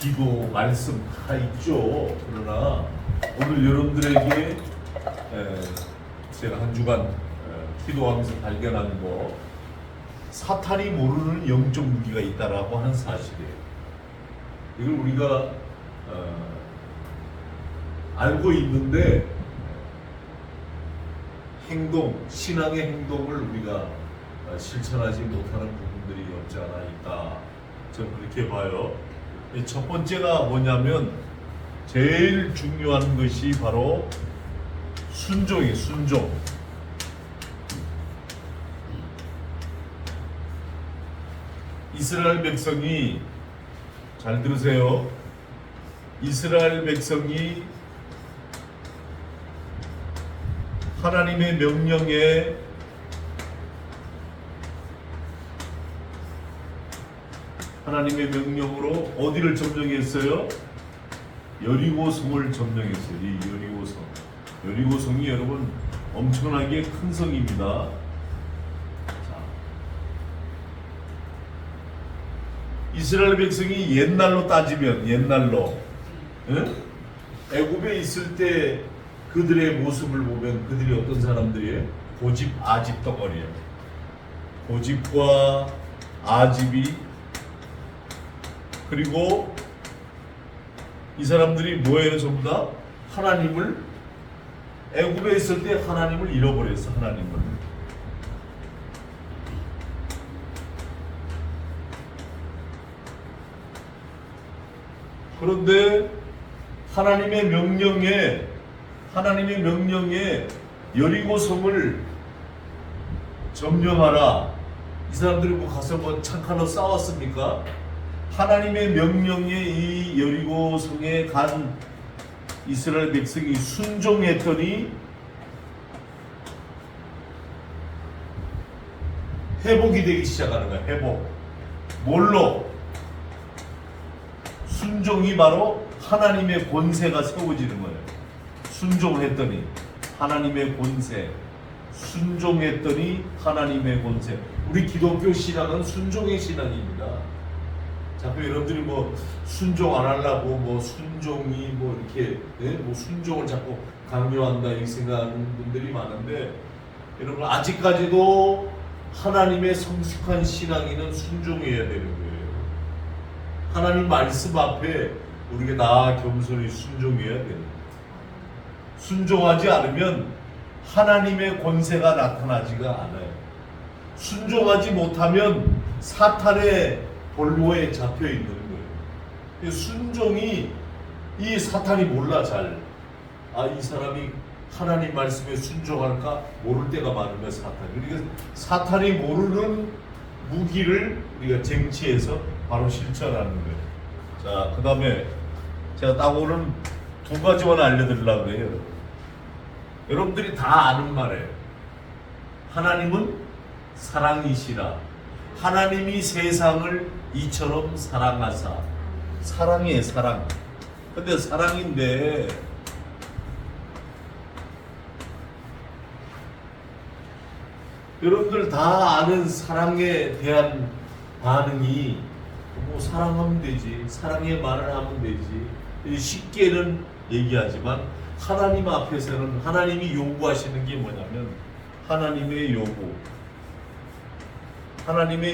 기도, 말씀 다 있죠. 그러나 오늘 여러분들에게 제가 한 주간 기도하면서 발견한 거, 사탄이 모르는 영적 무기가 있다라고 하는 사실이에요. 이걸 우리가 알고 있는데 신앙의 행동을 우리가 실천하지 못하는 부분들이 없지 않아 있다. 저는 그렇게 봐요. 첫 번째가 뭐냐면, 제일 중요한 것이 바로 순종이에요. 순종. 이스라엘 백성이, 잘 들으세요. 이스라엘 백성이 하나님의 명령으로 어디를 점령했어요? 여리고성을 점령했어요. 이 여리고성. 여리고성이 여러분 엄청나게 큰 성입니다. 자, 이스라엘 백성이 옛날로 따지면, 애굽에 있을 때 그들의 모습을 보면 그들이 어떤 사람들이에요? 고집, 아집 덩어리예요. 고집과 아집이, 그리고 이 사람들이 뭐예요? 전부 다 하나님을, 애굽에 있을 때 하나님을 잃어버렸어. 하나님을. 그런데 하나님의 명령에 여리고성을 점령하라. 이 사람들이 뭐 가서 뭐 창칼로 싸웠습니까? 하나님의 명령에 이 여리고성에 간 이스라엘 백성이 순종했더니 회복이 되기 시작하는 거야. 회복. 뭘로? 순종이 바로 하나님의 권세가 세워지는 거예요. 순종했더니 하나님의 권세. 순종했더니 하나님의 권세. 우리 기독교 신앙은 순종의 신앙입니다. 자꾸 여러분들이 뭐 순종 안 하려고 뭐 순종이 뭐 이렇게 뭐 순종을 자꾸 강요한다 이 생각하는 분들이 많은데, 여러분 아직까지도 하나님의 성숙한 신앙인은 순종해야 되는 거예요. 하나님 말씀 앞에 우리가 다 겸손히 순종해야 되는 거예요. 순종하지 않으면 하나님의 권세가 나타나지가 않아요. 순종하지 못하면 사탄의 볼모에 잡혀 있는 거예요. 순종이, 이 사탄이 몰라 잘. 이 사람이 하나님 말씀에 순종할까 모를 때가 많으면 그러니까 사탄이 모르는 무기를 우리가 쟁취해서 바로 실천하는 거예요. 자, 그 다음에 제가 딱 오늘 두 가지만 알려드리려고 해요. 여러분들이 다 아는 말이에요. 하나님은 사랑이시라. 하나님이 세상을 이처럼 사랑하사. 사랑이에요, 사랑. 근데 사랑인데 여러분들 다 아는 사랑에 대한 반응이 뭐 사랑하면 되지, 사랑의 말을 하면 되지, 쉽게는 얘기하지만 하나님 앞에서는 하나님이 요구하시는 게 뭐냐면, 하나님의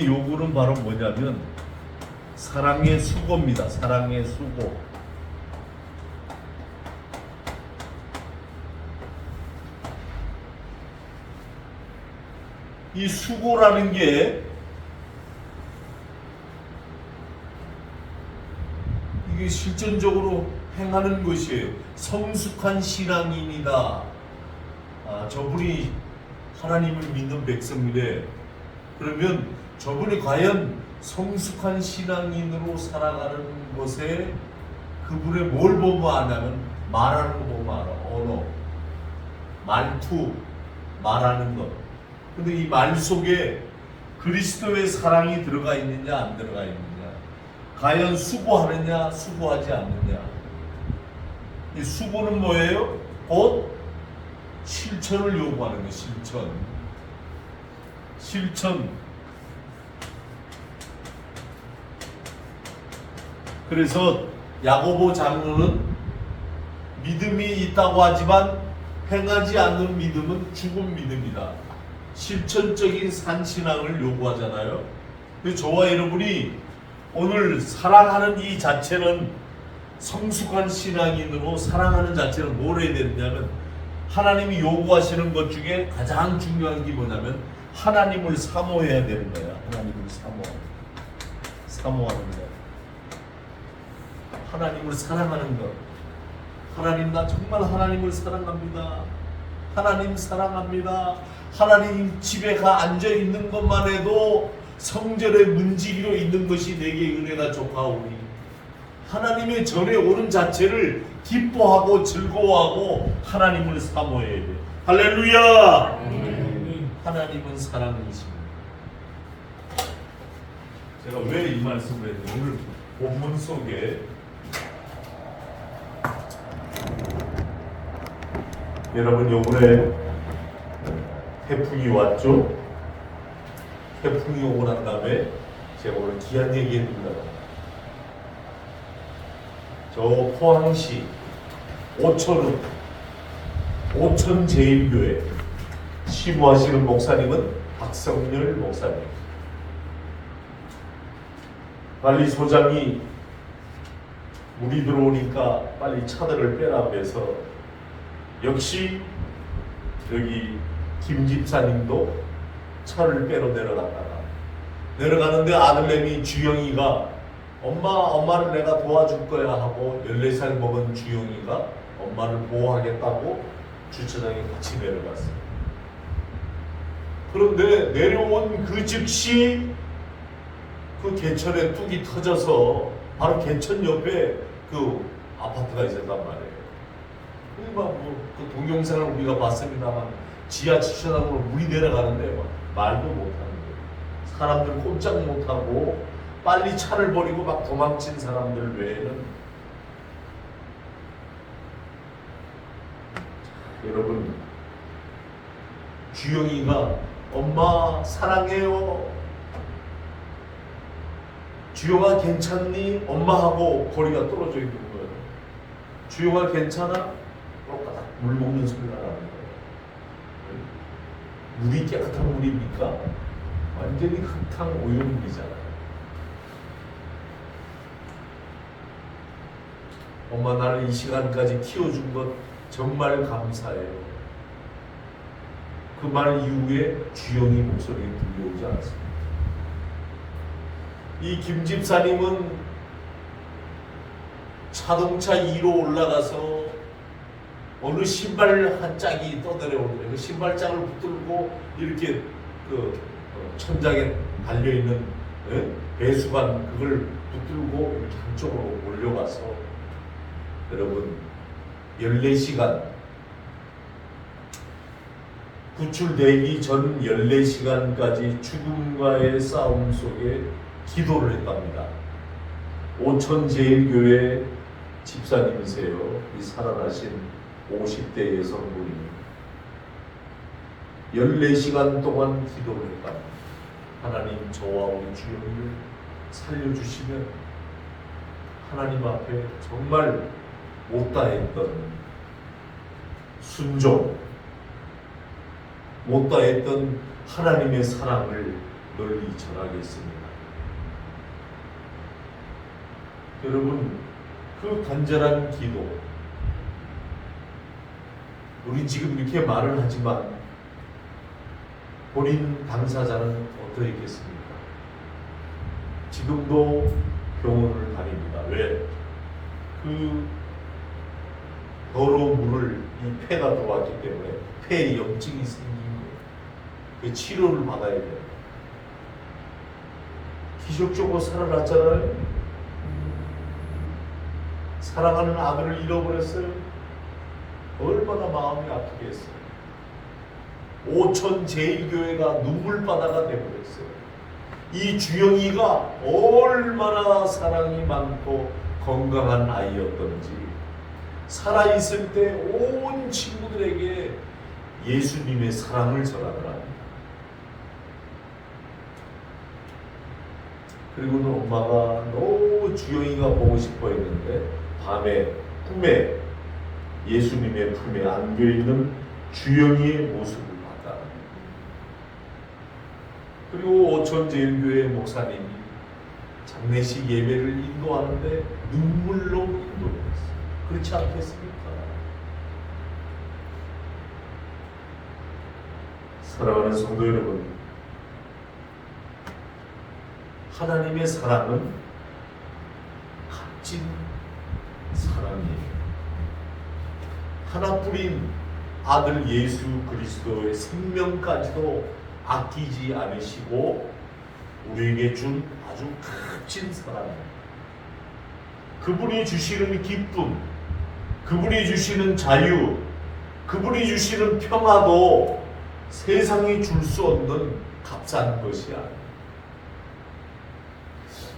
요구는 바로 뭐냐면 사랑의 수고입니다. 사랑의 수고. 이 수고라는 게 이게 실전적으로 행하는 것이에요. 성숙한 신앙인이다. 저분이 하나님을 믿는 백성이래. 그러면 저분이 과연 성숙한 신앙인으로 살아가는 것에 그분의 뭘 보고 아냐면 말하는 거 보고 알아. 언어, 말투, 말하는 것. 근데 이 말 속에 그리스도의 사랑이 들어가 있느냐 안 들어가 있느냐, 과연 수고하느냐 수고하지 않느냐. 이 수고는 뭐예요? 곧 실천을 요구하는 거예요. 실천. 그래서 야고보 장로는 믿음이 있다고 하지만 행하지 않는 믿음은 죽은 믿음이다. 실천적인 산신앙을 요구하잖아요. 근데 저와 여러분이 오늘 사랑하는 이 자체는 성숙한 신앙인으로 사랑하는 자체는 뭘 해야 되느냐면 하나님이 요구하시는 것 중에 가장 중요한 게 뭐냐면 하나님을 사모해야 되는 거야. 하나님을 사모하는 거. 하나님을 사랑하는 것. 하나님, 나 정말 하나님을 사랑합니다. 하나님 사랑합니다. 하나님 집에 가 앉아 있는 것만 해도 성전의 문지기로 있는 것이 내게 은혜가 좋아오니 하나님의 전에 오는 자체를 기뻐하고 즐거워하고 하나님을 사모해야 돼. 할렐루야. 하나님은 사랑이십니다. 제가 왜 이 말씀을 했는지 오늘 본문 속에 여러분 요번에 태풍이 왔죠? 태풍이 오고 난 다음에 제가 오늘 귀한 얘기 해드립니다. 저 포항시 오천 제일교회 시무하시는 목사님은 박성렬 목사님. 관리소장이 물이 들어오니까 빨리 차들을 빼라 해서 역시 여기 김 집사님도 차를 빼러 내려가는데 아들내미 주영이가 엄마를 내가 도와줄 거야 하고 14살 먹은 주영이가 엄마를 보호하겠다고 주차장에 같이 내려갔어요. 그런데 내려온 그 즉시 그 개천에 뚝이 터져서 바로 개천 옆에 그 아파트가 있었단 말이에요. 그 동영상을 우리가 봤습니다만 지하 주차장으로 물이 내려가는데 말도 못하는 거예요. 사람들 꼼짝 못하고 빨리 차를 버리고 막 도망친 사람들 외에는 여러분 주영이가 엄마 사랑해요. 주영아 괜찮니? 엄마하고 거리가 떨어져 있는 거예요. 주영아 괜찮아? 까딱 물 먹는 소리가 나는 거예요. 물이 깨끗한 물입니까? 완전히 흙탕 오염물이잖아요. 엄마 나를 이 시간까지 키워준 것 정말 감사해요. 그 말 이후에 주영이 목소리가 들려오지 않았습니다. 이 김 집사님은 자동차 2로 올라가서 어느 신발 한 짝이 떠내려오는데 그 신발장을 붙들고 이렇게 그 천장에 달려있는 배수관 그걸 붙들고 이렇게 한쪽으로 올려가서 여러분 14시간 구출되기 전 14시간까지 죽음과의 싸움 속에 기도를 했답니다. 오천제일교회 집사님이세요. 이 살아나신 50대 여성분이 14시간 동안 기도를 했답니다. 하나님 저와 우리 주영이를 살려주시면 하나님 앞에 정말 못다했던 순종, 못다했던 하나님의 사랑을 널리 전하겠습니다. 여러분 그 간절한 기도 우리 지금 이렇게 말을 하지만 본인 당사자는 어떠했겠습니까? 지금도 병원을 다닙니다. 왜? 그 더러운 물을 이 폐가 들어왔기 때문에 폐에 염증이 생긴 거예요. 그 치료를 받아야 돼요. 기적적으로 살아났잖아요. 사랑하는 아들을 잃어버렸어요. 얼마나 마음이 아프겠어요. 오천제일교회가 눈물바다가 되어버렸어요. 이 주영이가 얼마나 사랑이 많고 건강한 아이였던지 살아있을 때 온 친구들에게 예수님의 사랑을 전하더랍니다. 그리고는 엄마가 너무 주영이가 보고 싶어 했는데 밤에 꿈에 예수님의 품에 안겨있는 주영이의 모습을 봤다. 그리고 오천제일교회 목사님이 장례식 예배를 인도하는데 눈물로 인도했어요. 그렇지 않겠습니까? 사랑하는 성도 여러분, 하나님의 사랑은 값진 사랑이에요. 하나뿐인 아들 예수 그리스도의 생명까지도 아끼지 않으시고 우리에게 준 아주 값진 사랑이에요. 그분이 주시는 기쁨, 그분이 주시는 자유, 그분이 주시는 평화도 세상이 줄 수 없는 값싼 것이 아니에요.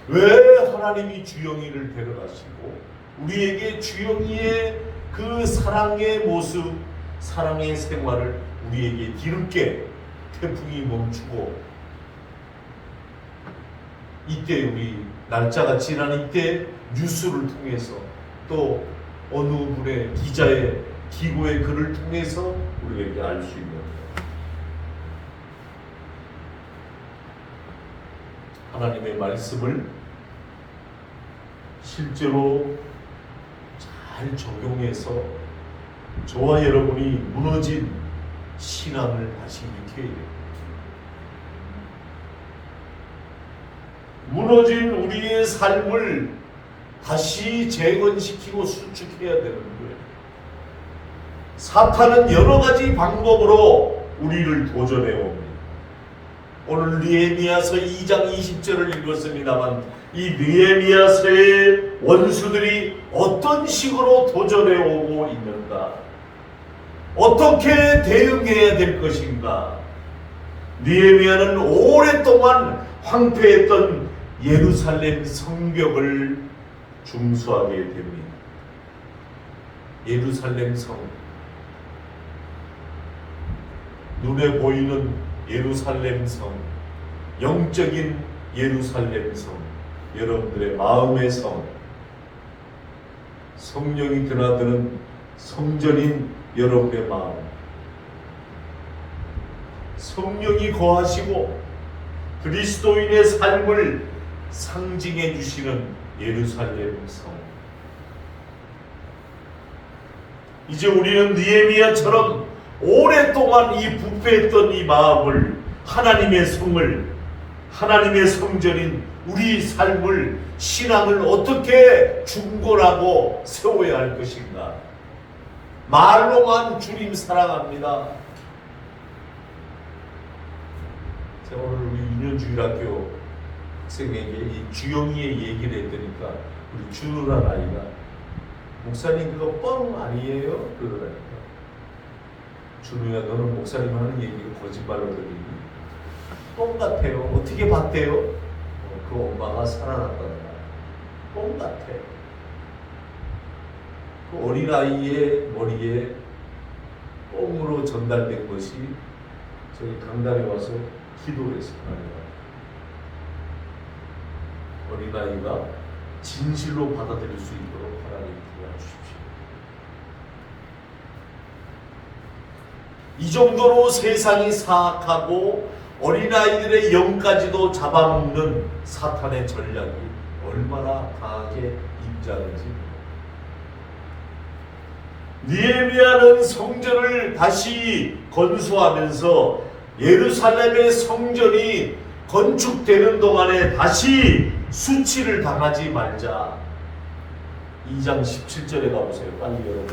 왜 하나님이 주영이를 데려가시고 우리에게 주영이의 그 사랑의 모습, 사랑의 생활을 우리에게 뒤늦게 태풍이 멈추고 이때 우리 날짜가 지난 이때 뉴스를 통해서 또 어느 분의 기자의 기고의 글을 통해서 우리에게 알 수 있는 거예요. 하나님의 말씀을 실제로 잘 적용해서 저와 여러분이 무너진 신앙을 다시 일으켜야 됩니다. 무너진 우리의 삶을 다시 재건시키고 수축해야 되는 거예요. 사탄은 여러 가지 방법으로 우리를 도전해 옵니다. 오늘 느헤미야서 2장 20절을 읽었습니다만 이 느헤미야서의 원수들이 어떤 식으로 도전해 오고 있는가? 어떻게 대응해야 될 것인가? 느헤미야는 오랫동안 황폐했던 예루살렘 성벽을 중수하게 됩니다. 예루살렘 성, 눈에 보이는 예루살렘 성, 영적인 예루살렘 성, 여러분들의 마음의 성, 성령이 드나드는 성전인 여러분의 마음, 성령이 거하시고 그리스도인의 삶을 상징해 주시는 예루살렘 성. 이제 우리는 느헤미야처럼 오랫동안 이 부패했던 이 마음을, 하나님의 성을, 하나님의 성전인 우리 삶을, 신앙을 어떻게 중건하고 세워야 할 것인가? 말로만 주님 사랑합니다. 제가 오늘 우리 유년주일학교 학생에게 이 주영이의 얘기를 했더니까 우리 준우란 아이가 목사님 그거 뻥 아니에요? 그러더라니까. 준우야 너는 목사님 하는 얘기를 거짓말로 들리니? 뻥 같아요. 어떻게 봤대요? 그 엄마가 살아났단다. 뻥 같아. 그 어린아이의 머리에 뻥으로 전달된 것이 저희 강단에 와서 기도했어요. 어린아이가 진실로 받아들일 수 있도록 하나님 도와주십시오. 이 정도로 세상이 사악하고 어린아이들의 영까지도 잡아먹는 사탄의 전략이 얼마나 강하게 임자는지. 느헤미야는 성전을 다시 건수하면서 예루살렘의 성전이 건축되는 동안에 다시 수치를 당하지 말자. 2장 17절에 가보세요. 빨리 여러분.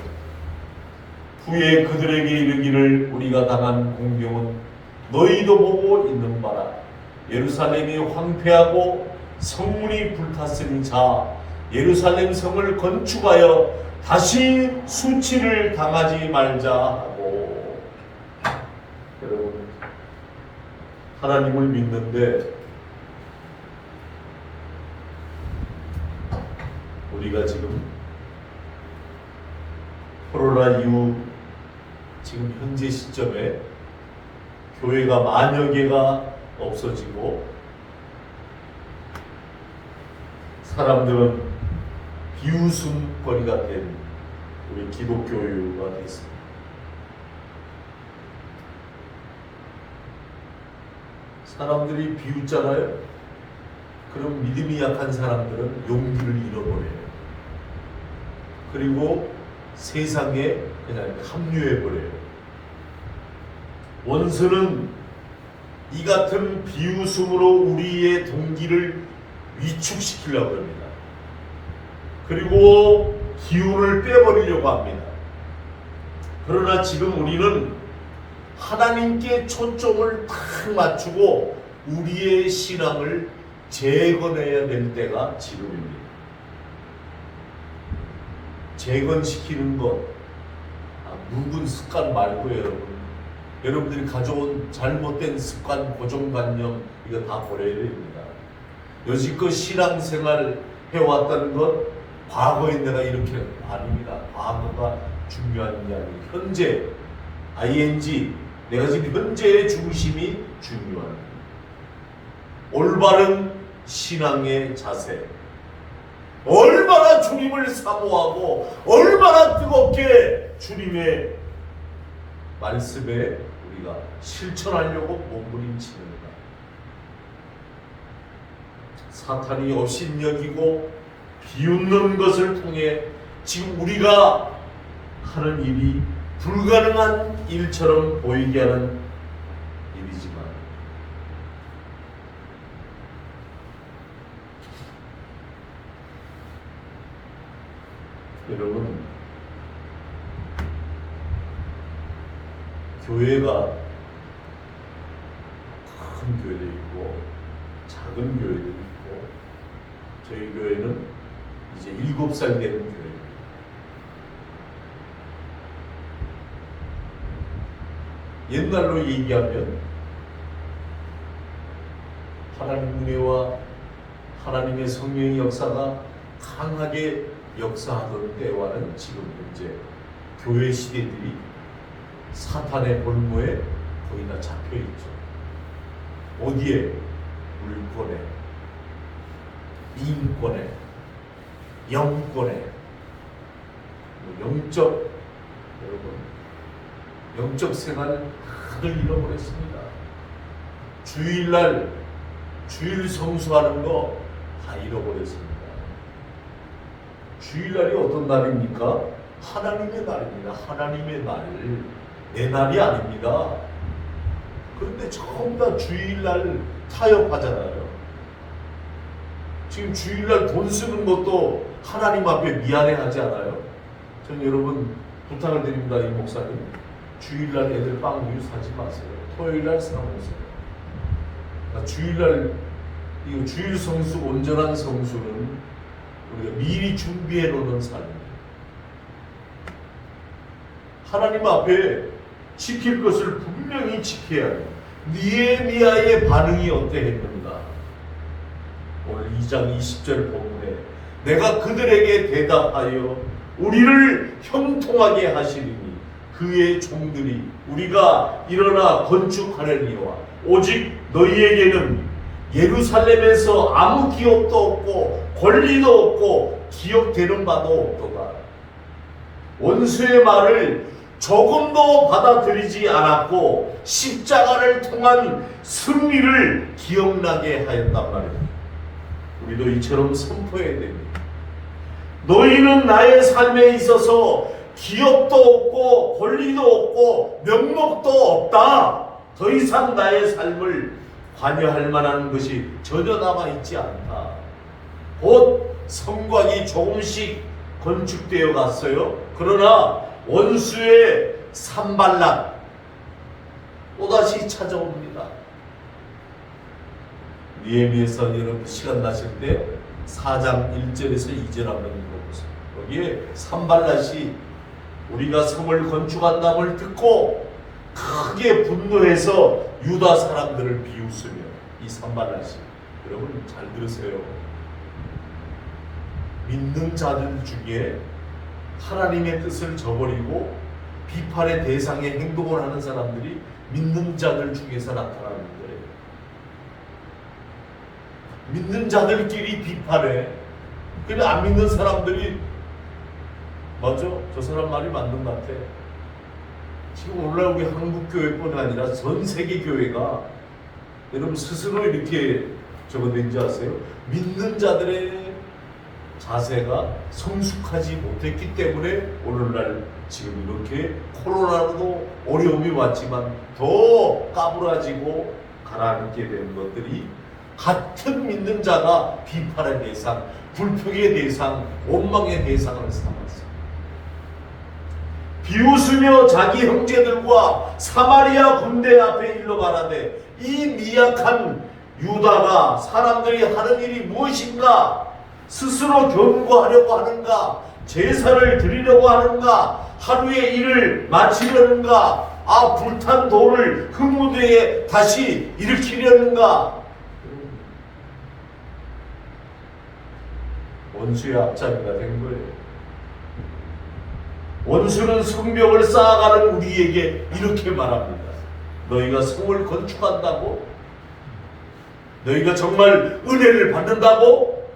후에 그들에게 이르기를 우리가 당한 공경은 너희도 보고 있는 바라. 예루살렘이 황폐하고 성문이 불탔으니 자 예루살렘 성을 건축하여 다시 수치를 당하지 말자 하고. 여러분 하나님을 믿는데 우리가 지금 코로나 이후 지금 현재 시점에 교회가 만여 개가 없어지고 사람들은 비웃음거리가 된 우리 기독교가 됐습니다. 사람들이 비웃잖아요. 그럼 믿음이 약한 사람들은 용기를 잃어버려요. 그리고 세상에 그냥 합류해버려요. 원수는 이 같은 비웃음으로 우리의 동기를 위축시키려고 합니다. 그리고 기운을 빼버리려고 합니다. 그러나 지금 우리는 하나님께 초점을 탁 맞추고 우리의 신앙을 재건해야 될 때가 지금입니다. 재건시키는 것, 묵은 습관 말고요, 여러분들이 가져온 잘못된 습관, 고정관념, 이거 다 버려야 됩니다. 여지껏 신앙생활 해왔다는 것, 과거에 내가 이렇게 아닙니다. 과거가 중요한 게 아니에요. 현재, ing, 내가 지금 현재의 중심이 중요한 올바른 신앙의 자세, 얼마나 주님을 사모하고 얼마나 뜨겁게 주님의 말씀에 우리가 실천하려고 몸부림치는가. 사탄이 업신여기고 비웃는 것을 통해 지금 우리가 하는 일이 불가능한 일처럼 보이게 하는 일이지만 여러분, 교회가 큰 교회도 있고 작은 교회도 있고 저희 교회는 이제 7살 되는 교회입니다. 옛날로 얘기하면 하나님 은혜와 하나님의 성령의 역사가 강하게 역사하던 때와는 지금 현재 교회 시대들이 사탄의 볼모에 거의 다 잡혀있죠. 어디에? 물권에, 인권에, 영권에, 영적, 여러분, 영적 생활을 다들 잃어버렸습니다. 주일날 주일 성수하는 거 다 잃어버렸습니다. 주일날이 어떤 날입니까? 하나님의 날입니다. 하나님의 날, 내 날이 아닙니다. 그런데 전부 다 주일날 타협하잖아요. 지금 주일날 돈 쓰는 것도 하나님 앞에 미안해하지 않아요? 전 여러분 부탁을 드립니다. 이 목사님, 주일날 애들 빵 우유 사지 마세요. 토요일날 사오세요. 주일날 이 주일 성수, 온전한 성수는 우리가 미리 준비해 놓는 삶입니다. 하나님 앞에 지킬 것을 분명히 지켜야 해요. 느헤미야의 반응이 어떠했는가? 오늘 2장 20절 본문에 내가 그들에게 대답하여 우리를 형통하게 하시리니 그의 종들이 우리가 일어나 건축하려니와 오직 너희에게는 예루살렘에서 아무 기업도 없고 권리도 없고 기억되는 바도 없도다. 원수의 말을 조금도 받아들이지 않았고 십자가를 통한 승리를 기억나게 하였단 말입니다. 우리도 이처럼 선포해야 됩니다. 너희는 나의 삶에 있어서 기업도 없고 권리도 없고 명목도 없다. 더 이상 나의 삶을 관여할 만한 것이 전혀 남아있지 않다. 곧 성곽이 조금씩 건축되어 갔어요. 그러나 원수의 산발락 또다시 찾아옵니다. 느헤미야서 여러분 시간 나실 때 4장 1절에서 2절 한번 읽어보세요. 거기에 산발락이 우리가 성을 건축한다음을 듣고 크게 분노해서 유다 사람들을 비웃으며 이 산발락이, 여러분 잘 들으세요. 믿는 자들 중에 하나님의 뜻을 저버리고 비판의 대상의 행동을 하는 사람들이 믿는 자들 중에서 나타나는 거예요. 믿는 자들끼리 비판해. 근데 안 믿는 사람들이 맞아? 저 사람 말이 맞는 것 같아. 지금 오늘날 우리 한국교회뿐 아니라 전 세계 교회가 여러분 스스로 이렇게 적어낸지 아세요? 믿는 자들의 자세가 성숙하지 못했기 때문에 오늘날 지금 이렇게 코로나로도 어려움이 왔지만 더 까불어지고 가라앉게 되는 것들이 같은 믿는 자가 비판의 대상, 불평의 대상, 원망의 대상을 삼았어요. 비웃으며 자기 형제들과 사마리아 군대 앞에 일러 말하되 이 미약한 유다가 사람들이 하는 일이 무엇인가? 스스로 견고하려고 하는가? 제사를 드리려고 하는가? 하루의 일을 마치려는가? 불탄 돌을 그 무대에 다시 일으키려는가? 원수의 앞잡이가 된 거예요. 원수는 성벽을 쌓아가는 우리에게 이렇게 말합니다. 너희가 성을 건축한다고? 너희가 정말 은혜를 받는다고?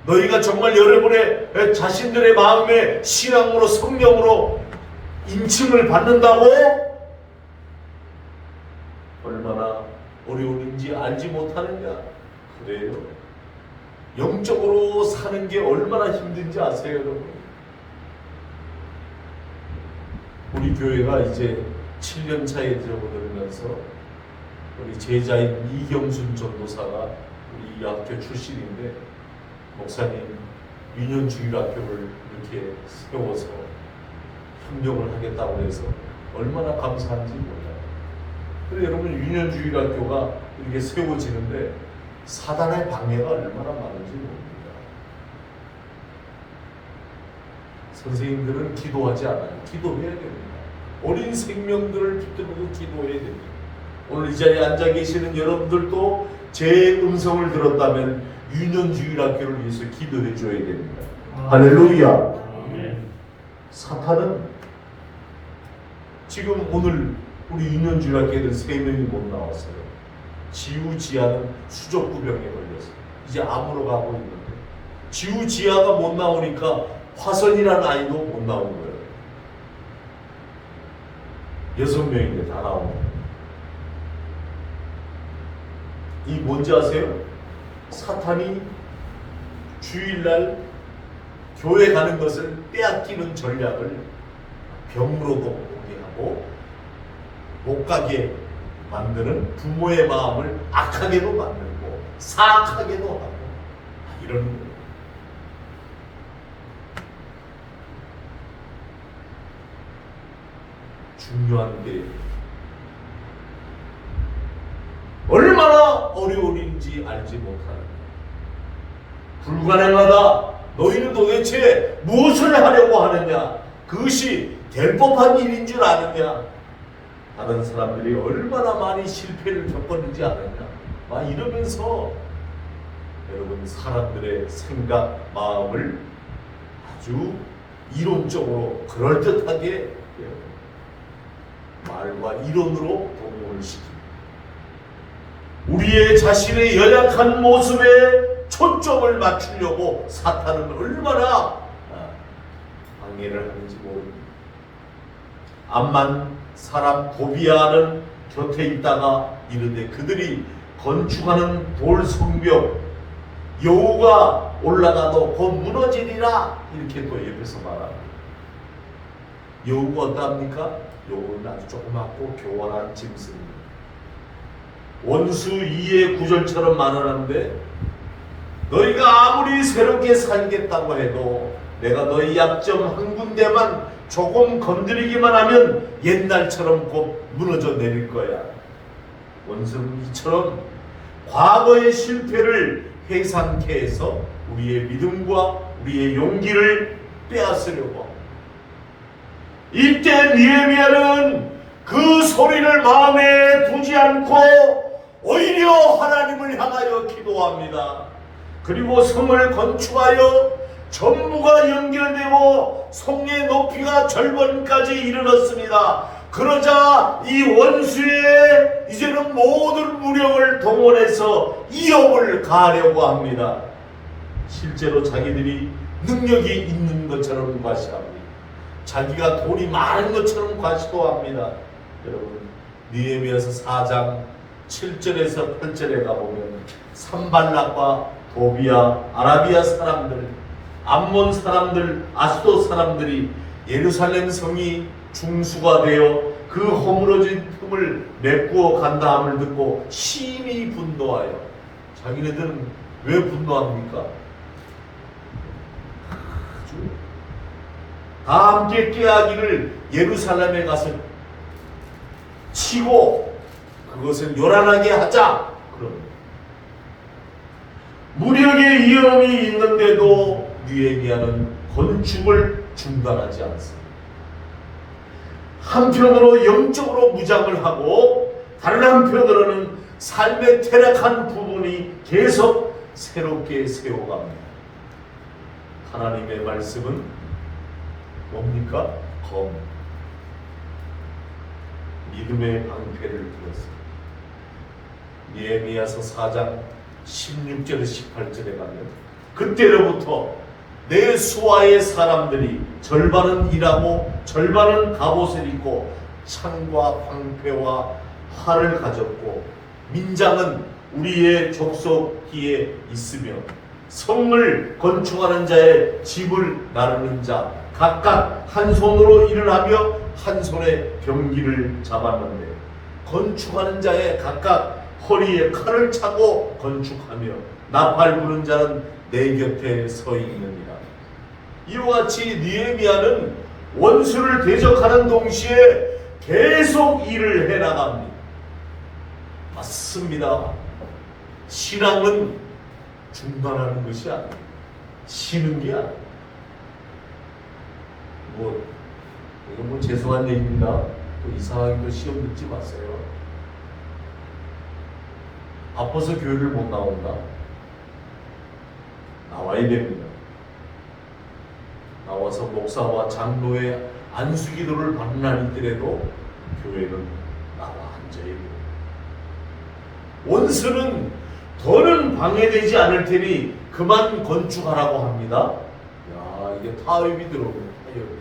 너희가 정말 여러분의 자신들의 마음의 신앙으로 성령으로 인침을 받는다고? 얼마나 어려운지 알지 못하느냐? 그래요. 영적으로 사는 게 얼마나 힘든지 아세요, 여러분? 우리 교회가 이제 7년 차에 접어들면서 우리 제자인 이경순 전도사가 우리 이 학교 출신인데 목사님 유년주일학교를 이렇게 세워서 협력을 하겠다고 해서 얼마나 감사한지 몰라요. 근데 여러분 유년주일학교가 이렇게 세워지는데 사단의 방해가 얼마나 많은지 모릅니다. 선생님들은 기도하지 않아요. 기도해야 됩니다. 어린 생명들을 붙들고 기도해야 됩니다. 오늘 이 자리에 앉아 계시는 여러분들도 제 음성을 들었다면 유년주일학교를 위해서 기도해 줘야 됩니다. 할렐루야. 사탄은 지금 오늘 우리 유년주일학교에는 3명이 못 나왔어요. 지우지아는 수족구병에 걸렸어요. 이제 암으로 가고 있는데 지우지아가 못 나오니까 화선이라는 아이도 못 나온 거예요. 6명인데 다 나온 거예요. 이 뭔지 아세요? 사탄이 주일날 교회 가는 것을 빼앗기는 전략을 병으로도 오게 하고 못 가게 만드는 부모의 마음을 악하게도 만들고 사악하게도 하고 이런 거예요. 중요한 게 얼마나 어려운 일인지 알지 못하는 불가능하다. 너희는 도대체 무엇을 하려고 하느냐? 그것이 될 법한 일인 줄 아느냐? 다른 사람들이 얼마나 많이 실패를 겪었는지 아느냐? 막 이러면서 여러분 사람들의 생각, 마음을 아주 이론적으로 그럴듯하게 말과 이론으로 동원을 시킵니다. 우리의 자신의 연약한 모습에 초점을 맞추려고 사탄은 얼마나 방해를 하는지 모릅니다. 암만 사람 도비아는 곁에 있다가 이르되 그들이 건축하는 돌 성벽 여호가 올라가도 곧 무너지리라 이렇게 또 옆에서 말합니다. 여호가 어떠합니까? 여호는 아주 조그맣고 교활한 짐승입니다. 원수 2의 9절처럼 말하는데 너희가 아무리 새롭게 살겠다고 해도 내가 너희 약점 한 군데만 조금 건드리기만 하면 옛날처럼 곧 무너져 내릴 거야. 원수는 이처럼 과거의 실패를 회상케 해서 우리의 믿음과 우리의 용기를 빼앗으려고 합니다. 이때 느헤미야는 그 소리를 마음에 두지 않고 오히려 하나님을 향하여 기도합니다. 그리고 성을 건축하여 전부가 연결되고 성의 높이가 절반까지 이르렀습니다. 그러자 이 원수의 이제는 모든 무력을 동원해서 이업을 가하려고 합니다. 실제로 자기들이 능력이 있는 것처럼 과시합니다. 자기가 돈이 많은 것처럼 과시도 합니다. 여러분, 느헤미야서 4장 7절에서 8절에 가보면 산발락과 도비야, 아라비아 사람들, 암몬 사람들, 아스도 사람들이 예루살렘 성이 중수가 되어 그 허물어진 틈을 메꾸어 간다함을 듣고 심히 분노하여. 자기네들은 왜 분노합니까? 다 함께 깨하기를 예루살렘에 가서 치고 그것을 요란하게 하자. 그럼 무력의 위험이 있는데도 느헤미야는 건축을 중단하지 않습니다. 한편으로 영적으로 무장을 하고 다른 한편으로는 삶의 퇴락한 부분이 계속 새롭게 세워갑니다. 하나님의 말씀은 뭡니까? 검. 믿음의 방패를 들었습니다. 느헤미야서 4장 16절에서 18절에 가면 그때로부터 내 수하의 사람들이 절반은 일하고 절반은 갑옷을 입고 창과 방패와 활을 가졌고 민장은 우리의 족속기에 있으며 성을 건축하는 자의 집을 나르는 자 각각 한 손으로 일을 하며 한 손에 병기를 잡았는데 건축하는 자의 각각 허리에 칼을 차고 건축하며 나팔 부는 자는 내 곁에 서 있느니라. 이와 같이 느헤미야는 원수를 대적하는 동시에 계속 일을 해나갑니다. 맞습니다. 신앙은 중단하는 것이 아닙니다. 쉬는 게 아닙니다. 이건 죄송한 얘기입니다. 또 이상하게 또 시험 듣지 마세요. 바빠서 교회를 못 나온다. 나와야 됩니다. 나와서 목사와 장로의 안수기도를 받는 날이더라도 교회는 나와 앉아야 됩니다. 원수는 더는 방해되지 않을 테니 그만 건축하라고 합니다. 야, 이게 타협이 들어오면 타협이.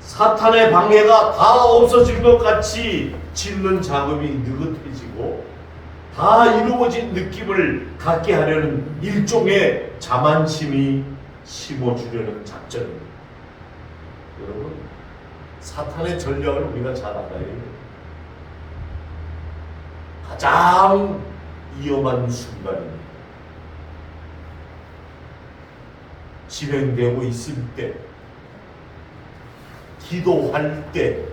사탄의 방해가 다 없어진 것 같이 짓는 작업이 느긋해지고 다 이루어진 느낌을 갖게 하려는 일종의 자만심이 심어주려는 작전입니다. 여러분, 사탄의 전략을 우리가 잘 알아야 해요. 가장 위험한 순간입니다. 진행되고 있을 때, 기도할 때,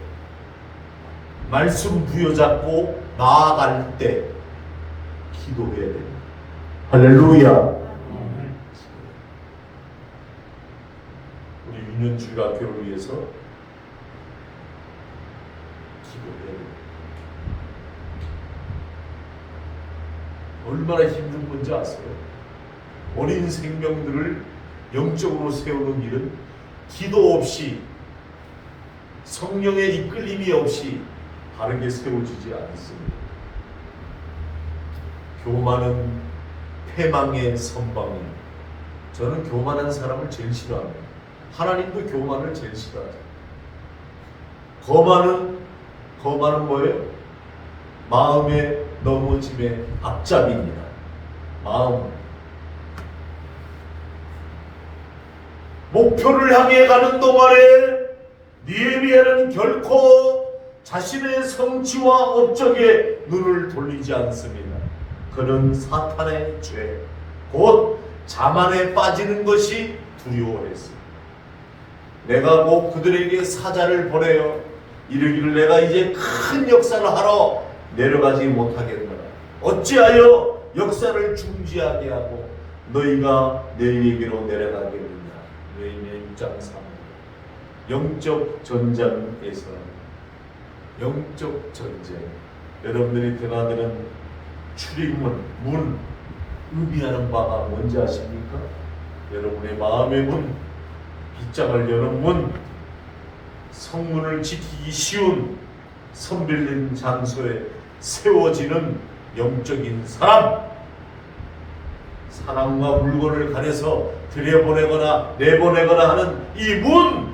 말씀 부여잡고 나아갈 때 기도해야 됩니다. 할렐루야. 우리 유년주일학교를 위해서 기도해야 됩니다. 얼마나 힘든 건지 아세요? 어린 생명들을 영적으로 세우는 일은 기도 없이 성령의 이끌림이 없이 바르게 세워지지 않습니다. 교만은 패망의 선방입니다. 저는 교만한 사람을 제일 싫어합니다. 하나님도 교만을 제일 싫어하죠. 거만은 뭐예요? 마음의 넘어짐의 앞잡이입니다. 마음. 목표를 향해 가는 동안에 느헤미야는 결코 자신의 성취와 업적에 눈을 돌리지 않습니다. 그는 사탄의 죄, 곧 자만에 빠지는 것이 두려워했습니다. 내가 곧 그들에게 사자를 보내어 이르기를 내가 이제 큰 역사를 하러 내려가지 못하겠노라. 어찌하여 역사를 중지하게 하고 너희가 너희에게로 내려가겠느냐. 느헤미야 6장 3절. 영적 전쟁에서 영적 전쟁. 여러분들이 드나드는 출입문, 문, 의미하는 바가 뭔지 아십니까? 여러분의 마음의 문, 빗장을 여는 문, 성문을 지키기 쉬운 선별된 장소에 세워지는 영적인 사람, 사람과 물건을 가려서 들여보내거나 내보내거나 하는 이 문,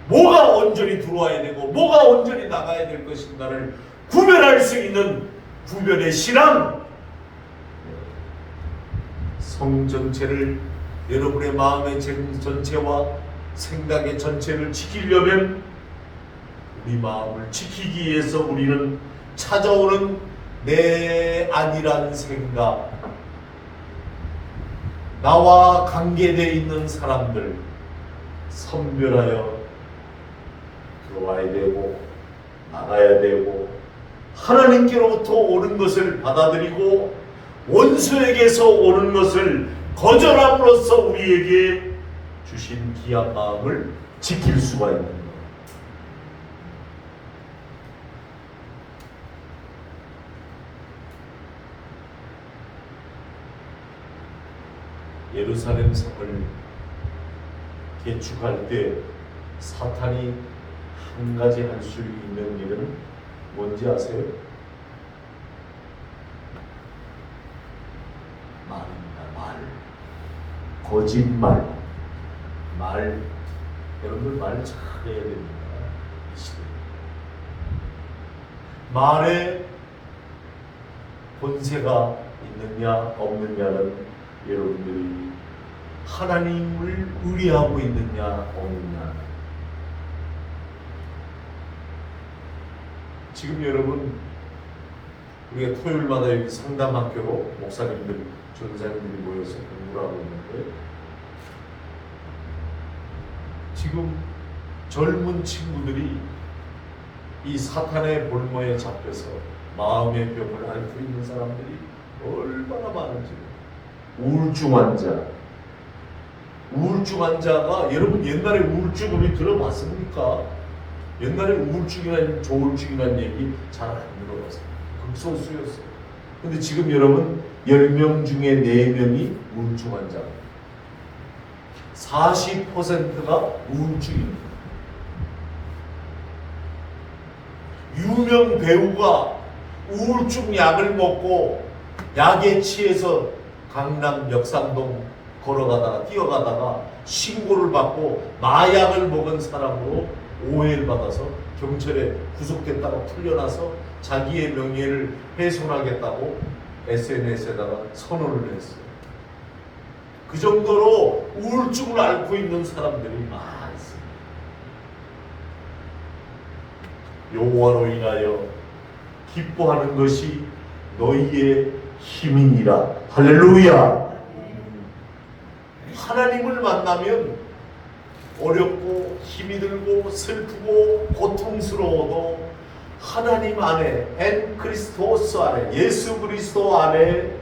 뭐가 온전히 들어와야 되고 뭐가 온전히 나가야 될 것인가를 구별할 수 있는 구별의 신앙, 성 전체를, 여러분의 마음의 전체와 생각의 전체를 지키려면 우리 마음을 지키기 위해서 우리는 찾아오는 내 안이란 생각, 나와 관계되어 있는 사람들 선별하여 들어와야 되고 나가야 되고, 하나님께로부터 오는 것을 받아들이고 원수에게서 오는 것을 거절함으로써 우리에게 주신 귀한 마음을 지킬 수가 있는 것. 예루살렘 성을 개축할 때 사탄이 한 가지 할 수 있는 일은 뭔지 아세요? 말입니다. 말. 거짓말. 말. 여러분들 말 잘해야 됩니다. 이 시대. 말에 본세가 있느냐 없느냐는 여러분들이 하나님을 의뢰하고 있느냐 없느냐. 지금 여러분, 우리가 토요일마다 여기 상담학교로 목사님들, 전사님들이 모여서 공부를 하고 있는데, 지금 젊은 친구들이 이 사탄의 볼모에 잡혀서 마음의 병을 앓고 있는 사람들이 얼마나 많은지. 우울증 환자가 여러분 옛날에 우울증 우리 들어봤습니까? 옛날에 우울증이나 조울증이라는 얘기 잘 안 들어봤어요. 극소수였어요. 근데 지금 여러분 10명 중에 4명이 우울증 환자, 40%가 우울증입니다. 유명 배우가 우울증 약을 먹고 약에 취해서 강남 역삼동 걸어가다가 뛰어가다가 신고를 받고 마약을 먹은 사람으로 오해를 받아서 경찰에 구속됐다가 풀려나서 자기의 명예를 훼손하겠다고 SNS에다가 선언을 했어요. 그 정도로 우울증을 앓고 있는 사람들이 많습니다. 여호와로 인하여 기뻐하는 것이 너희의 힘이니라. 할렐루야. 하나님을 만나면 어렵고 힘이 들고 슬프고 고통스러워도 하나님 안에, 엔 크리스토스 안에, 예수 그리스도 안에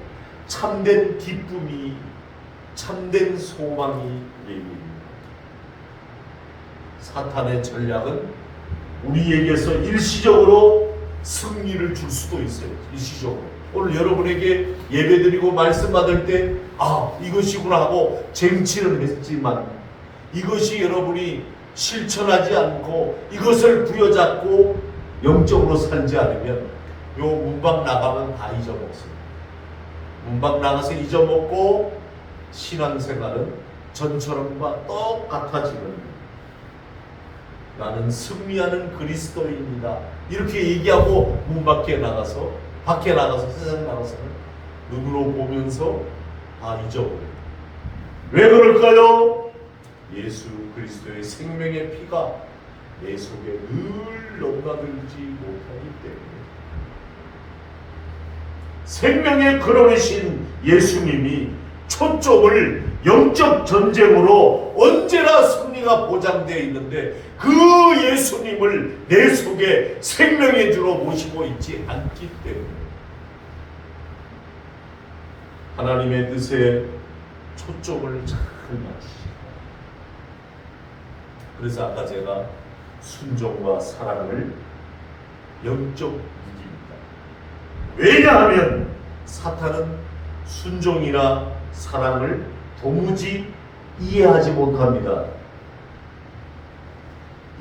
참된 기쁨이, 참된 소망이 얘기입니다. 사탄의 전략은 우리에게서 일시적으로 승리를 줄 수도 있어요. 일시적으로. 오늘 여러분에게 예배드리고 말씀 받을 때 이것이구나 하고 쟁취는 했지만, 이것이 여러분이 실천하지 않고 이것을 부여잡고 영적으로 살지 않으면 요 문방 나가면 다 잊어먹습니다. 문방 나가서 잊어먹고 신앙생활은 전처럼과 똑같아지는, 나는 승리하는 그리스도인이다 이렇게 얘기하고 문 밖에 나가서 세상 나가서는 눈으로 보면서 다 잊어버려요. 왜 그럴까요? 예수 그리스도의 생명의 피가 내 속에 늘 넘나들지 못하기 때문에. 생명의 근원이신 예수님이 초점을 영적 전쟁으로 언제나 승리가 보장되어 있는데, 그 예수님을 내 속에 생명의 주로 모시고 있지 않기 때문에 하나님의 뜻에 초점을 잘 맞추시고, 그래서 아까 제가 순종과 사랑을 영적 무기입니다. 왜냐하면 사탄은 순종이나 사랑을 도무지 이해하지 못합니다.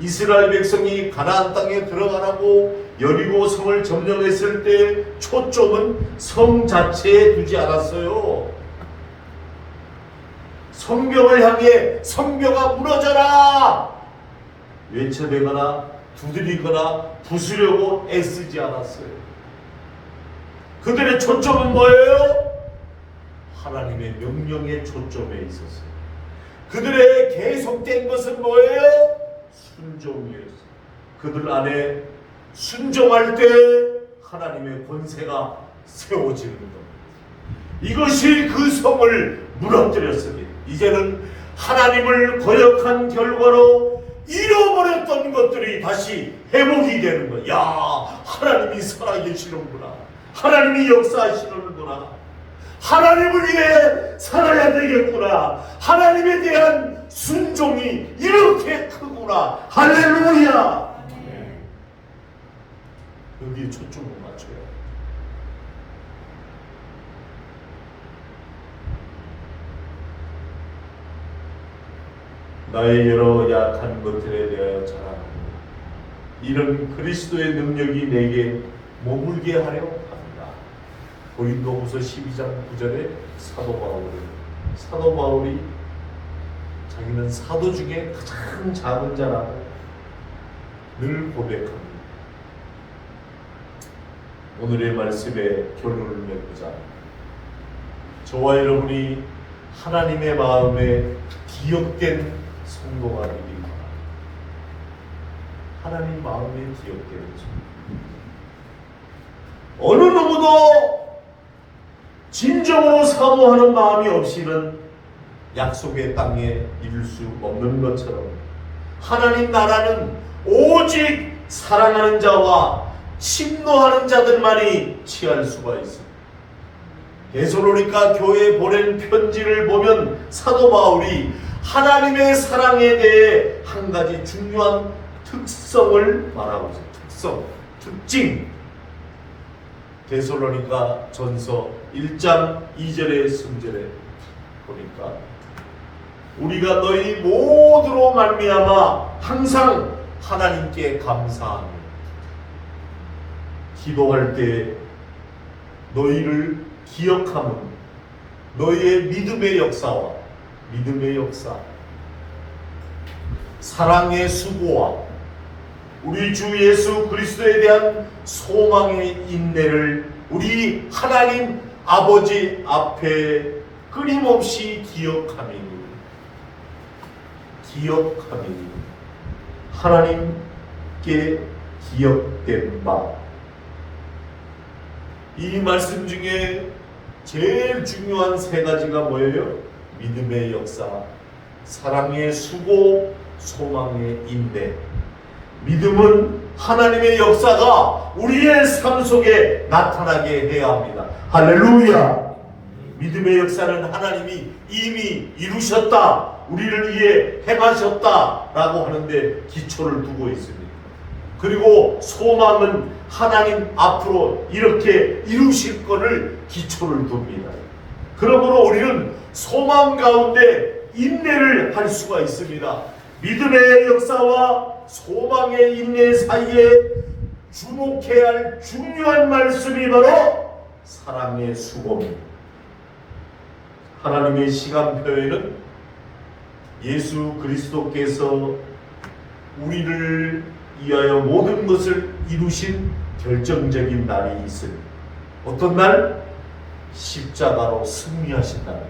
이스라엘 백성이 가나안 땅에 들어가라고 여리고 성을 점령했을 때 초점은 성 자체에 두지 않았어요. 성벽을 향해 성벽아 무너져라 외쳐대거나 두드리거나 부수려고 애쓰지 않았어요. 그들의 초점은 뭐예요? 하나님의 명령의 초점에 있었어요. 그들의 계속된 것은 뭐예요? 순종이었어요. 그들 안에 순종할 때 하나님의 권세가 세워지는 겁니다. 이것이 그 성을 무너뜨렸습니다. 이제는 하나님을 거역한 결과로 잃어버렸던 것들이 다시 회복이 되는 거예요. 야, 하나님이 살아계시는구나. 하나님이 역사하시는구나. 하나님을 위해 살아야 되겠구나. 하나님에 대한 순종이 이렇게 크구나. 할렐루야. 여기에 초점을 맞춰요. 나의 여러 약한 것들에 대하여 자랑하고 이런 그리스도의 능력이 내게 머물게 하려 합니다. 고린도후서 12장 9절에 사도 바울이 자기는 사도 중에 가장 작은 자라고 늘 고백합니다. 오늘의 말씀에 결론을 맺고자 저와 여러분이 하나님의 마음에 기억된 성도가 되기 바랍니다. 하나님 마음에 기억되는 성도. 어느 누구도 진정으로 사모하는 마음이 없이는 약속의 땅에 이룰 수 없는 것처럼 하나님 나라는 오직 사랑하는 자와 침노하는 자들만이 취할 수가 있습니다. 데살로니가 교회에 보낸 편지를 보면 사도 바울이 하나님의 사랑에 대해 한 가지 중요한 특성을 말하고 있어요. 특징. 데살로니가 전서 1장 2절의 승절에 보니까 우리가 너희 모두로 말미암아 항상 하나님께 감사하며 기도할 때 너희를 기억하며 너희의 믿음의 역사 사랑의 수고와 우리 주 예수 그리스도에 대한 소망의 인내를 우리 하나님 아버지 앞에 끊임없이 기억하며 하나님께 기억된 바. 이 말씀 중에 제일 중요한 세 가지가 뭐예요? 믿음의 역사, 사랑의 수고, 소망의 인내. 믿음은 하나님의 역사가 우리의 삶 속에 나타나게 해야 합니다. 할렐루야. 믿음의 역사는 하나님이 이미 이루셨다, 우리를 위해 행하셨다라고 하는데 기초를 두고 있습니다. 그리고 소망은 하나님 앞으로 이렇게 이루실 것을 기초를 둡니다. 그러므로 우리는 소망 가운데 인내를 할 수가 있습니다. 믿음의 역사와 소망의 인내 사이에 주목해야 할 중요한 말씀이 바로 사랑의 수고입니다. 하나님의 시간표에는 예수 그리스도께서 우리를 위하여 모든 것을 이루신 결정적인 날이 있습니다. 어떤 날? 십자가로 승리하신 날.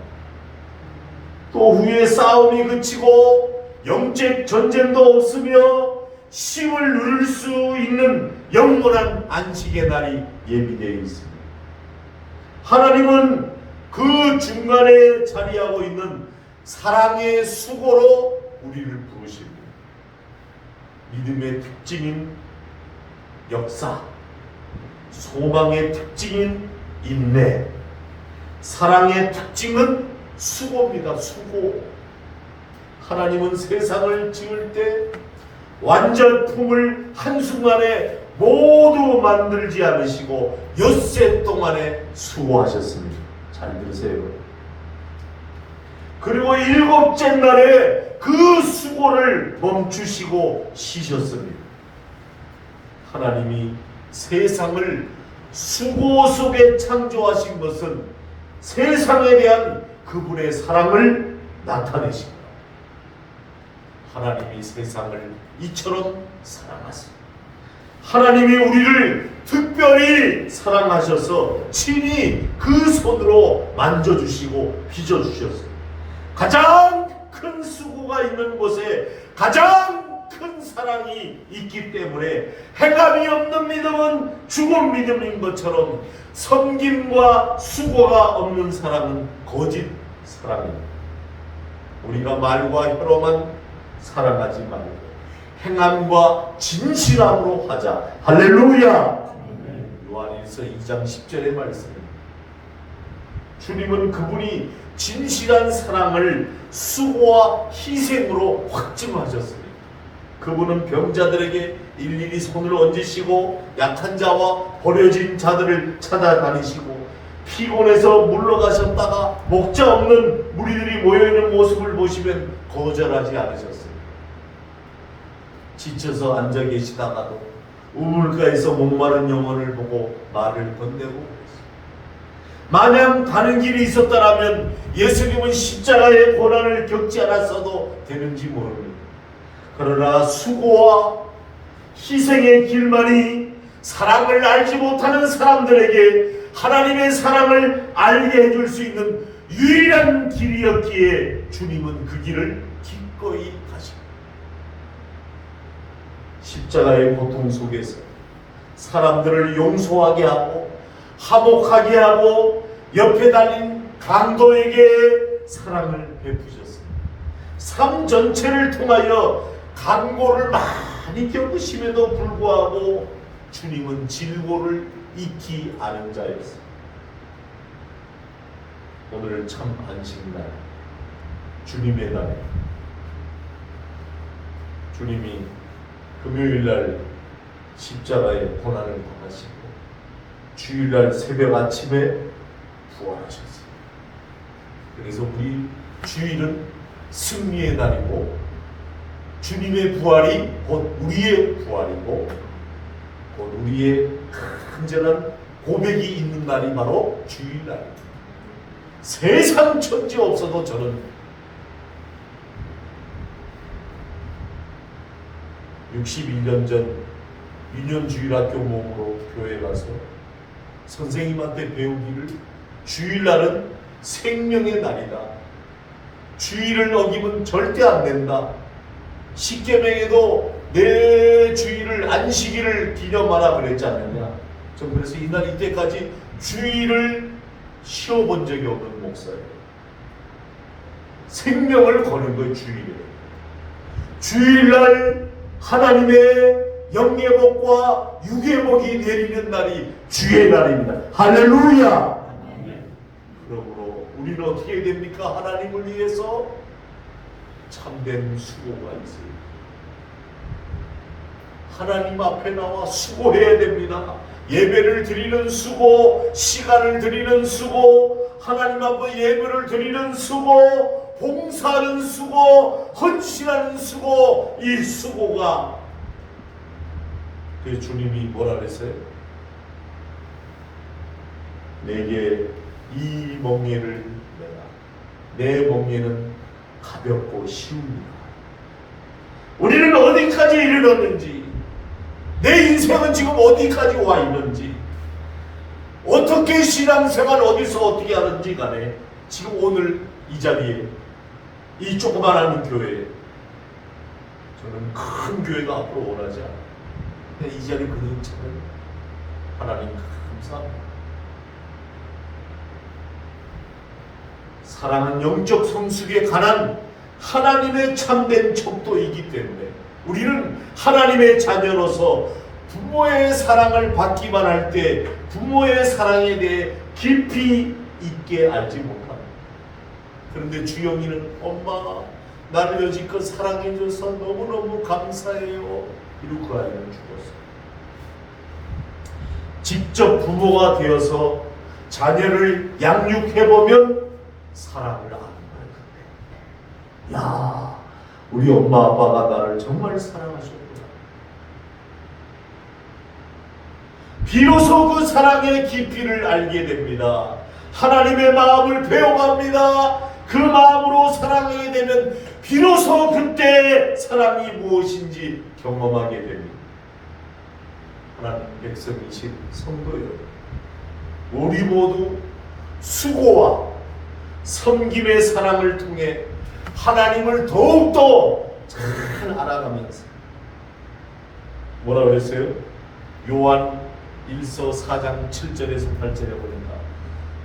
또 후에 싸움이 그치고 영적 전쟁도 없으며 쉼을 누릴 수 있는 영원한 안식의 날이 예비되어 있습니다. 하나님은 그 중간에 자리하고 있는 사랑의 수고로 우리를 부르십니다. 믿음의 특징인 역사, 소망의 특징인 인내, 사랑의 특징은 수고입니다. 수고. 하나님은 세상을 지을 때 완전품을 한순간에 모두 만들지 않으시고 엿새 동안에 수고하셨습니다. 잘 들으세요. 그리고 7째 날에 그 수고를 멈추시고 쉬셨습니다. 하나님이 세상을 수고 속에 창조하신 것은 세상에 대한 그분의 사랑을 나타내십니다. 하나님이 세상을 이처럼 사랑하십니다. 하나님이 우리를 특별히 사랑하셔서 친히 그 손으로 만져주시고 빚어주셨어요. 가장 큰 수고가 있는 곳에 가장 큰 사랑이 있기 때문에 행함이 없는 믿음은 죽은 믿음인 것처럼 섬김과 수고가 없는 사랑은 거짓 사랑입니다. 우리가 말과 혀로만 사랑하지 말고 행함과 진실함으로 하자. 할렐루야. 요한일서 2장 10절의 말씀입니다. 주님은 그분이 진실한 사랑을 수고와 희생으로 확증하셨습니다. 그분은 병자들에게 일일이 손을 얹으시고 약한 자와 버려진 자들을 찾아다니시고 피곤해서 물러가셨다가 목자 없는 무리들이 모여있는 모습을 보시면 거절하지 않으셨습니다. 지쳐서 앉아 계시다가도 우물가에서 목마른 영혼을 보고 말을 건네고 그랬습니다. 마냥 다른 길이 있었다면 예수님은 십자가의 고난을 겪지 않았어도 되는지 모릅니다. 그러나 수고와 희생의 길만이 사랑을 알지 못하는 사람들에게 하나님의 사랑을 알게 해줄 수 있는 유일한 길이었기에 주님은 그 길을 기꺼이 가십니다. 십자가의 고통 속에서 사람들을 용서하게 하고 화목하게 하고 옆에 달린 강도에게 사랑을 베푸셨습니다. 삶 전체를 통하여 간고를 많이 겪으심에도 불구하고 주님은 질고를 잊지 않은 자였습니다. 오늘은 참 안식날, 주님의 날. 주님이 금요일날 십자가의 고난을 당하시고 주일날 새벽 아침에 부활하셨어요. 그래서 우리 주일은 승리의 날이고 주님의 부활이 곧 우리의 부활이고 곧 우리의 간절한 고백이 있는 날이 바로 주일날입니다. 세상 천지 없어도 저는 61년 전 유년주일학교 모임으로 교회 가서 선생님한테 배우기를 주일날은 생명의 날이다. 주일을 어기면 절대 안 된다. 십계명에도 내 주일을 안식일을 기념하라 그랬지 않느냐. 저 그래서 이날 이때까지 주일을 쉬어본 적이 없는 목사예요. 생명을 거는 거예요. 주일에. 주일날 하나님의 영의 복과 육의 복이 내리는 날이 주의 날입니다. 할렐루야. 그러므로 우리는 어떻게 됩니까? 하나님을 위해서 참된 수고가 있어요. 하나님 앞에 나와 수고해야 됩니다. 예배를 드리는 수고, 시간을 드리는 수고, 하나님 앞에 예배를 드리는 수고, 봉사하는 수고, 헌신하는 수고, 이 수고가 그 주님이 뭐라 그랬어요? 내게 이 멍에를 내라. 내 멍에는 가볍고 쉬웁니다. 우리는 어디까지 이르렀는지, 내 인생은 지금 어디까지 와 있는지, 어떻게 신앙생활 어디서 어떻게 하는지 간에 지금 오늘 이 자리에 이 조그만한 교회에 저는 큰 교회가 앞으로 원하지 않아요. 이 자리 그대로 참는 하나님 감사합니다. 사랑은 영적 성숙에 관한 하나님의 참된 척도이기 때문에 우리는 하나님의 자녀로서 부모의 사랑을 받기만 할 때 부모의 사랑에 대해 깊이 있게 알지 못합니다. 그런데 주영이는 엄마 나를 여지껏 사랑해줘서 너무너무 감사해요. 이러고 그 아이는 죽었어요. 직접 부모가 되어서 자녀를 양육해보면 사랑을 아는 거예요. 야, 우리 엄마 아빠가 나를 정말 사랑하셨구나. 비로소 그 사랑의 깊이를 알게 됩니다. 하나님의 마음을 배워갑니다. 그 마음으로 사랑하게 되면 비로소 그때 사랑이 무엇인지 경험하게 됩니다. 하나님 백성이신 성도 여러분, 우리 모두 수고와 섬김의 사랑을 통해 하나님을 더욱더 잘 알아가면서, 뭐라 그랬어요? 요한 1서 4장 7절에서 8절에 보니까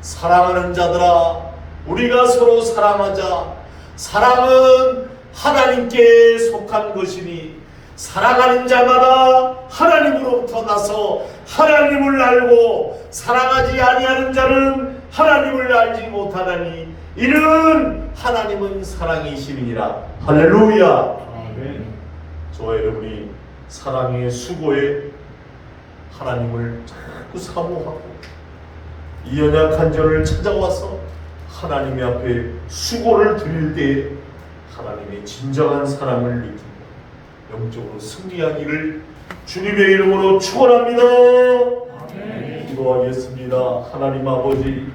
사랑하는 자들아 우리가 서로 사랑하자. 사랑은 하나님께 속한 것이니 사랑하는 자마다 하나님으로부터 나서 하나님을 알고 사랑하지 아니하는 자는 하나님을 알지 못하나니 이는 하나님은 사랑이심이니라. 할렐루야. 아멘. 저와 여러분이 사랑의 수고에 하나님을 자꾸 사모하고 이 연약한 저를 찾아와서 하나님의 앞에 수고를 드릴 때 하나님의 진정한 사랑을 느끼고 영적으로 승리하기를 주님의 이름으로 축원합니다. 기도하겠습니다. 하나님 아버지,